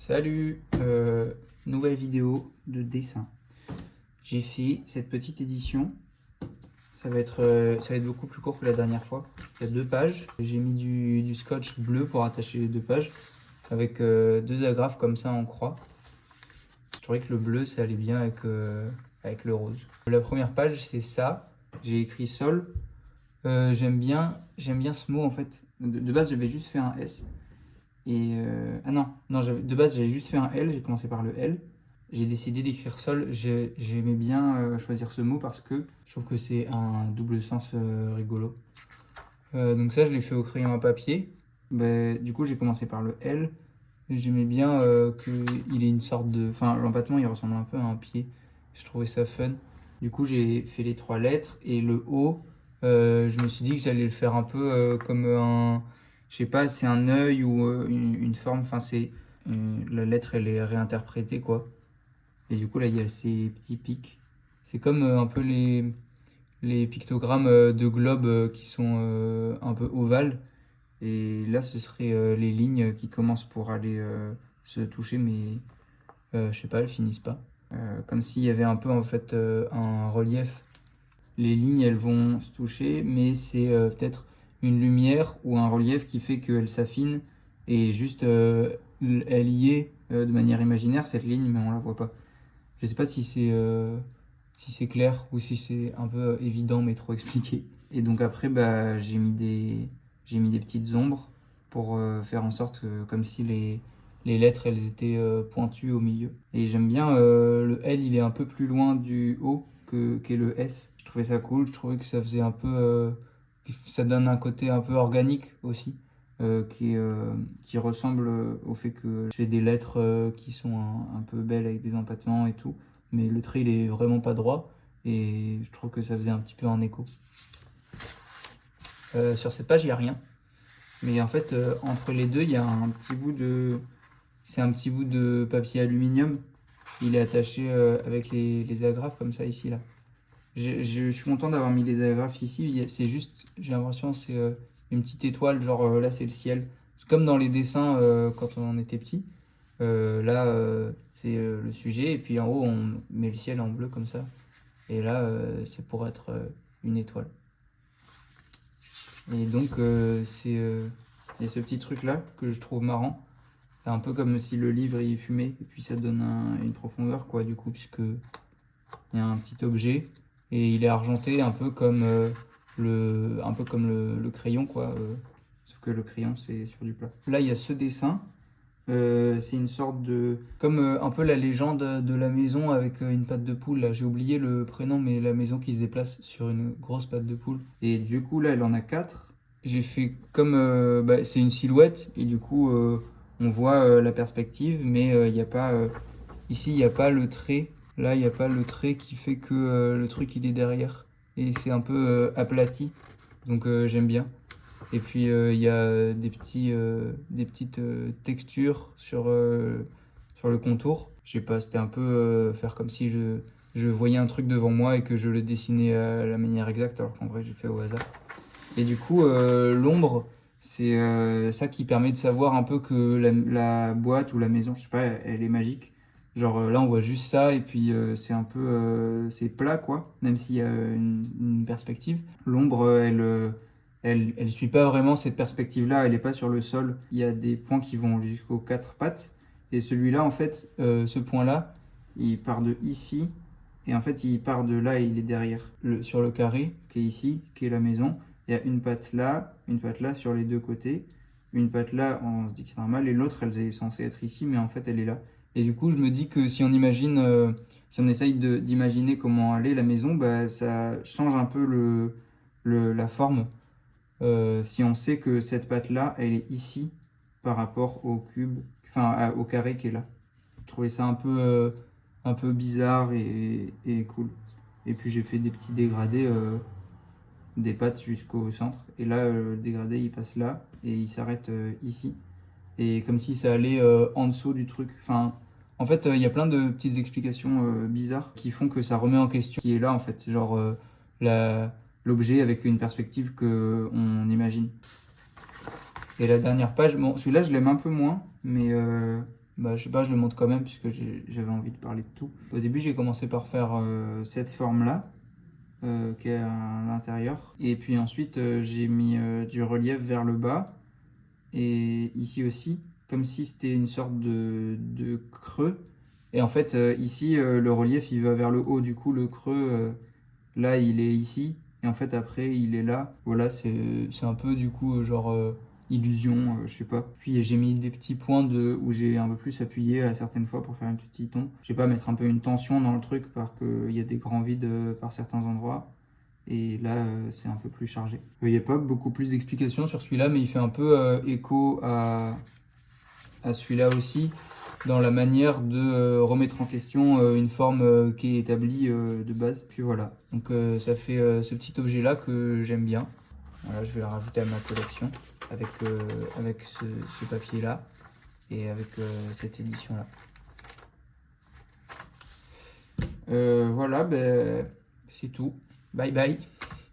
Salut, nouvelle vidéo de dessin. J'ai fait cette petite édition. Ça va être beaucoup plus court que la dernière fois. Il y a 2 pages. J'ai mis du scotch bleu pour attacher les 2 pages avec 2 agrafes comme ça en croix. Je trouvais que le bleu ça allait bien avec le rose. La première page c'est ça. J'ai écrit sol. J'aime bien ce mot en fait. De base j'avais juste fait un S. Ah non, de base j'avais juste fait un L, j'ai commencé par le L. J'ai décidé d'écrire sol, j'aimais bien choisir ce mot parce que je trouve que c'est un double sens rigolo. Donc ça je l'ai fait au crayon à papier. Du coup j'ai commencé par le L. J'aimais bien qu'il ait une sorte de... Enfin l'empattement il ressemble un peu à un pied. Je trouvais ça fun. Du coup j'ai fait les 3 lettres et le O, je me suis dit que j'allais le faire un peu comme un... Je sais pas, c'est un œil ou une forme, enfin c'est... la lettre elle est réinterprétée quoi. Et du coup là il y a ces petits pics. C'est comme un peu les pictogrammes de globes qui sont un peu ovales. Et là ce serait les lignes qui commencent pour aller se toucher mais je sais pas, elles finissent pas. Comme s'il y avait un peu en fait un relief. Les lignes elles vont se toucher mais c'est peut-être une lumière ou un relief qui fait qu'elles s'affinent et juste elle y est de manière imaginaire cette ligne mais on la voit pas. Je sais pas si c'est clair ou si c'est un peu évident mais trop expliqué. Et donc après j'ai mis des petites ombres pour faire en sorte comme si les lettres elles étaient pointues au milieu. Et j'aime bien le L, il est un peu plus loin du O qu'est le S. Je trouvais ça cool, je trouvais que ça faisait un peu ça donne un côté un peu organique aussi. Qui ressemble au fait que je fais des lettres qui sont un peu belles avec des empattements et tout, mais le trait il est vraiment pas droit et je trouve que ça faisait un petit peu un écho. Sur cette page il n'y a rien, mais en fait entre les deux il y a un petit bout de... C'est un petit bout de papier aluminium, il est attaché avec les agrafes comme ça ici là. Je suis content d'avoir mis les agrafes ici, c'est juste, j'ai l'impression c'est une petite étoile, genre là c'est le ciel. C'est comme dans les dessins quand on était petit. Là c'est le sujet et puis en haut on met le ciel en bleu comme ça. Et là c'est pour être une étoile. Et donc il y a ce petit truc là que je trouve marrant. C'est un peu comme si le livre il fumait et puis ça donne une profondeur quoi du coup puisque il y a un petit objet et il est argenté un peu comme le crayon quoi. Sauf que le crayon c'est sur du plat. Là il y a ce dessin. C'est une sorte de... Comme un peu la légende de la maison avec une patte de poule. Là j'ai oublié le prénom mais la maison qui se déplace sur une grosse patte de poule. Et du coup là elle en a 4. J'ai fait comme... c'est une silhouette et du coup on voit la perspective mais il n'y a pas... ici il n'y a pas le trait. Là, il n'y a pas le trait qui fait que le truc il est derrière. Et c'est un peu aplati. Donc j'aime bien. Et puis il y a des petites textures sur le contour. Je sais pas, c'était un peu faire comme si je voyais un truc devant moi et que je le dessinais à la manière exacte, alors qu'en vrai j'ai fait au hasard. Et du coup, l'ombre, c'est ça qui permet de savoir un peu que la boîte ou la maison, je sais pas, elle est magique. Genre là, on voit juste ça et puis c'est un peu c'est plat quoi, même s'il y a une perspective. L'ombre, elle suit pas vraiment cette perspective-là, elle est pas sur le sol. Il y a des points qui vont jusqu'aux 4 pattes et celui-là, en fait, ce point-là, il part de ici et en fait, il part de là et il est derrière. Sur le carré qui est ici, qui est la maison. Il y a une patte là sur les deux côtés. Une patte là, on se dit que c'est normal, et l'autre, elle est censée être ici, mais en fait, elle est là. Et du coup, je me dis que si on imagine, si on essaye d'imaginer comment elle est la maison, bah, ça change un peu la forme. Si on sait que cette patte là, elle est ici par rapport au cube, enfin au carré qui est là. Je trouvais ça un peu bizarre et cool. Et puis j'ai fait des petits dégradés des pattes jusqu'au centre. Et là, le dégradé, il passe là et il s'arrête ici. Et comme si ça allait en dessous du truc. Enfin, en fait, il y a plein de petites explications bizarres qui font que ça remet en question qui est là, en fait. Genre l'objet avec une perspective qu'on imagine. Et la dernière page, bon, celui-là, je l'aime un peu moins, bah, je sais pas, je le montre quand même puisque j'avais envie de parler de tout. Au début, j'ai commencé par faire cette forme-là, qui est à l'intérieur. Et puis ensuite, j'ai mis du relief vers le bas. Et ici aussi, comme si c'était une sorte de creux. Et en fait, ici, le relief, il va vers le haut. Du coup, le creux, là, il est ici. Et en fait, après, il est là. Voilà, c'est un peu, du coup, genre illusion, je sais pas. Puis, j'ai mis des petits points où j'ai un peu plus appuyé à certaines fois pour faire un petit ton. Je sais pas, mettre un peu une tension dans le truc parce qu'il y a des grands vides par certains endroits. Et là, c'est un peu plus chargé. Il n'y a pas beaucoup plus d'explications sur celui-là, mais il fait un peu écho à celui-là aussi, dans la manière de remettre en question une forme qui est établie de base. Puis voilà, donc ça fait ce petit objet-là que j'aime bien. Voilà, je vais le rajouter à ma collection avec ce papier-là et avec cette édition-là. Voilà, ben, c'est tout. Bye bye.